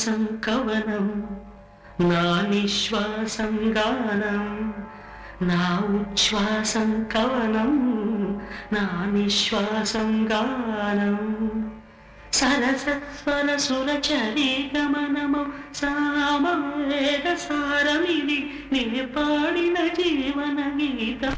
శ్వాసం కవనం నా నిశ్వాసం గానం నా ఉచ్ఛ్వాసం కవనం నా నిశ్వాసం గానం సరసస్వర సురచరీ గమనము సామవేద సారమిది నే పాడిన జీవన గీతం